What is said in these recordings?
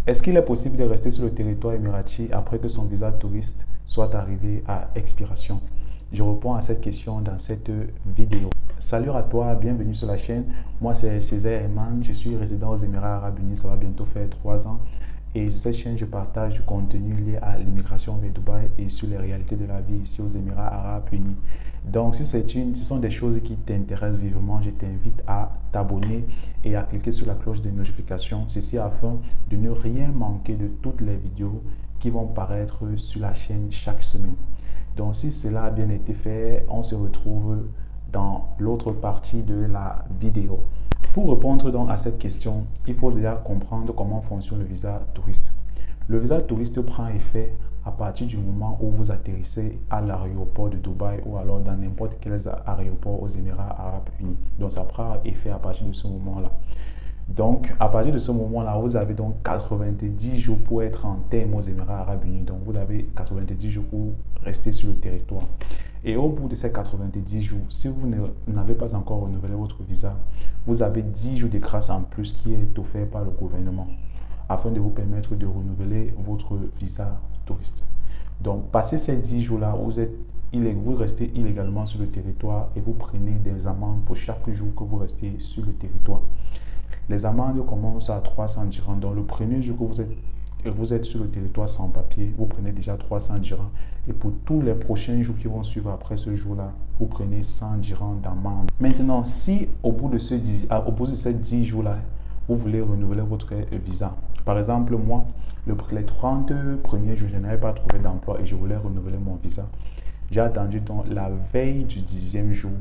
Est-ce qu'il est possible de rester sur le territoire émirati après que son visa touriste soit arrivé à expiration? Je réponds à cette question dans cette vidéo. Salut à toi, bienvenue sur la chaîne. Moi, c'est Césaire Herman, je suis résident aux Émirats Arabes Unis, ça va bientôt faire 3 ans. Et sur cette chaîne, je partage du contenu lié à l'immigration vers Dubaï et sur les réalités de la vie ici aux Émirats Arabes Unis. Donc, si ce sont des choses qui t'intéressent vivement, je t'invite à t'abonner et à cliquer sur la cloche de notification. Ceci afin de ne rien manquer de toutes les vidéos qui vont paraître sur la chaîne chaque semaine. Donc, si cela a bien été fait, on se retrouve dans l'autre partie de la vidéo. Pour répondre donc à cette question, il faut déjà comprendre comment fonctionne le visa touriste. Le visa touriste prend effet à partir du moment où vous atterrissez à l'aéroport de Dubaï ou alors dans n'importe quel aéroport aux Émirats Arabes Unis. Donc ça prend effet à partir de ce moment-là. Donc à partir de ce moment-là, vous avez donc 90 jours pour être en terme aux Émirats Arabes Unis. Donc vous avez 90 jours pour rester sur le territoire. Et au bout de ces 90 jours, si vous n'avez pas encore renouvelé votre visa, vous avez 10 jours de grâce en plus qui est offert par le gouvernement afin de vous permettre de renouveler votre visa touriste. Donc, passé ces 10 jours-là, vous restez illégalement sur le territoire et vous prenez des amendes pour chaque jour que vous restez sur le territoire. Les amendes commencent à 300 dirhams. Donc, le premier jour que vous êtes sur le territoire sans papier, vous prenez déjà 300 dirhams. Et pour tous les prochains jours qui vont suivre après ce jour-là, vous prenez 100 dirhams d'amende. Maintenant, si au bout de ces 10 jours-là, vous voulez renouveler votre visa. Par exemple, moi, les 30 premiers jours, je n'avais pas trouvé d'emploi et je voulais renouveler mon visa. J'ai attendu donc la veille du 10e jour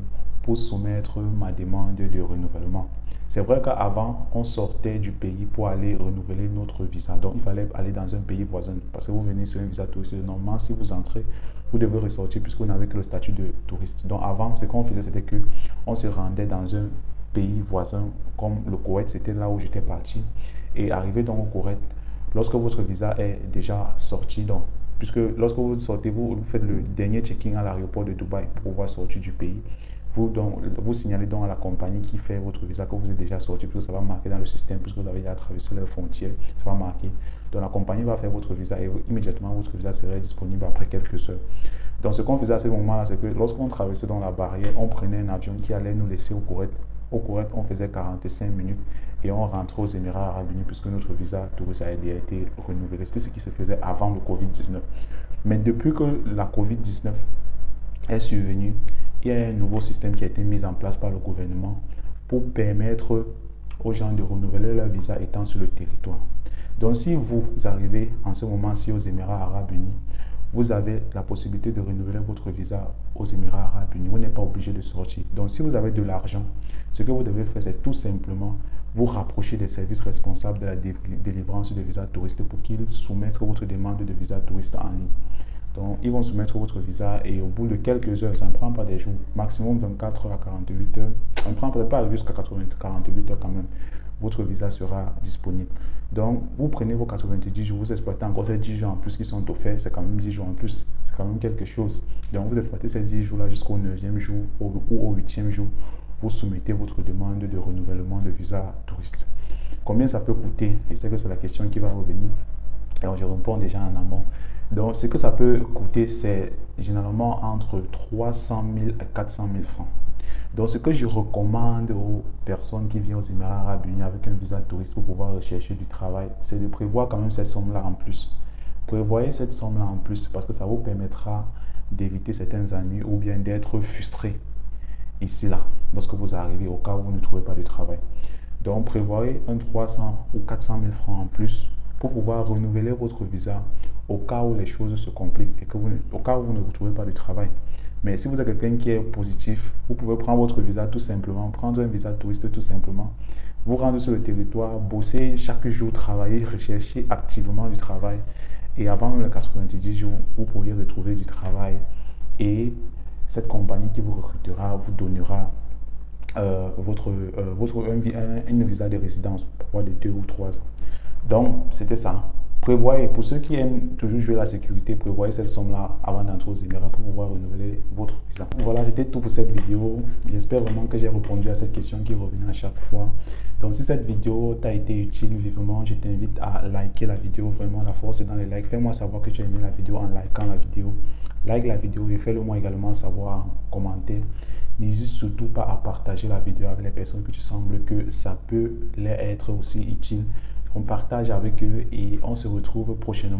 pour soumettre ma demande de renouvellement. C'est vrai qu'avant, on sortait du pays pour aller renouveler notre visa. Donc, il fallait aller dans un pays voisin parce que vous venez sur un visa touriste. Normalement, si vous entrez, vous devez ressortir puisque vous n'avez que le statut de touriste. Donc, avant, ce qu'on faisait, c'était qu'on se rendait dans un pays voisin comme le Koweït, c'était là où j'étais parti. Et arrivé dans le Koweït, lorsque votre visa est déjà sorti, donc, puisque lorsque vous sortez, vous faites le dernier check-in à l'aéroport de Dubaï pour pouvoir sortir du pays. Vous signalez donc à la compagnie qui fait votre visa que vous êtes déjà sorti, puisque ça va marquer dans le système, puisque vous avez déjà traversé les frontières, ça va marquer. Donc la compagnie va faire votre visa et immédiatement votre visa serait disponible après quelques heures. Donc ce qu'on faisait à ce moment-là, c'est que lorsqu'on traversait dans la barrière, on prenait un avion qui allait nous laisser au Koweït. Au Koweït, on faisait 45 minutes et on rentrait aux Émirats Arabes Unis puisque notre visa touriste a été renouvelé. C'était ce qui se faisait avant le Covid-19. Mais depuis que la Covid-19 est survenue, il y a un nouveau système qui a été mis en place par le gouvernement pour permettre aux gens de renouveler leur visa étant sur le territoire. Donc si vous arrivez en ce moment-ci aux Émirats Arabes Unis, vous avez la possibilité de renouveler votre visa aux Émirats Arabes Unis. Vous n'êtes pas obligé de sortir. Donc si vous avez de l'argent, ce que vous devez faire, c'est tout simplement vous rapprocher des services responsables de la délivrance de visa touriste pour qu'ils soumettent votre demande de visa touriste en ligne. Donc, ils vont soumettre votre visa et au bout de quelques heures, ça ne prend pas des jours, maximum 24 heures à 48 heures. On ne prend peut-être pas jusqu'à 48 heures quand même. Votre visa sera disponible. Donc, vous prenez vos 90 jours, vous exploitez encore ces 10 jours en plus qui sont offerts. C'est quand même 10 jours en plus, c'est quand même quelque chose. Donc, vous exploitez ces 10 jours-là jusqu'au 9e jour ou au 8e jour. Vous soumettez votre demande de renouvellement de visa touriste. Combien ça peut coûter? Je sais que c'est la question qui va revenir. Alors, je réponds déjà en amont. Donc, ce que ça peut coûter, c'est généralement entre 300 000 et 400 000 francs. Donc, ce que je recommande aux personnes qui viennent aux Émirats Arabes Unis avec un visa touriste pour pouvoir rechercher du travail, c'est de prévoir quand même cette somme-là en plus. Prévoyez cette somme-là en plus parce que ça vous permettra d'éviter certains ennuis ou bien d'être frustré ici, là, lorsque vous arrivez au cas où vous ne trouvez pas de travail. Donc, prévoyez un 300 ou 400 000 francs en plus pour pouvoir renouveler votre visa au cas où les choses se compliquent et au cas où vous ne retrouvez pas de travail. Mais si vous êtes quelqu'un qui est positif, vous pouvez prendre votre visa tout simplement, prendre un visa touriste tout simplement, vous rendre sur le territoire, bosser chaque jour, travailler, rechercher activement du travail. Et avant même les 90 jours, vous pourriez retrouver du travail et cette compagnie qui vous recrutera vous donnera une visa de résidence pour de 2 ou 3 ans. Donc, c'était ça. Prévoyez, pour ceux qui aiment toujours jouer la sécurité, prévoyez cette somme-là avant d'entrer aux Émirats pour pouvoir renouveler votre visa. Voilà, c'était tout pour cette vidéo. J'espère vraiment que j'ai répondu à cette question qui revient à chaque fois. Donc, si cette vidéo t'a été utile, vivement, je t'invite à liker la vidéo. Vraiment, la force est dans les likes. Fais-moi savoir que tu as aimé la vidéo en likant la vidéo. Like la vidéo et fais-le moi également savoir en commentaire. N'hésite surtout pas à partager la vidéo avec les personnes que tu sembles que ça peut leur être aussi utile. On partage avec eux et on se retrouve prochainement.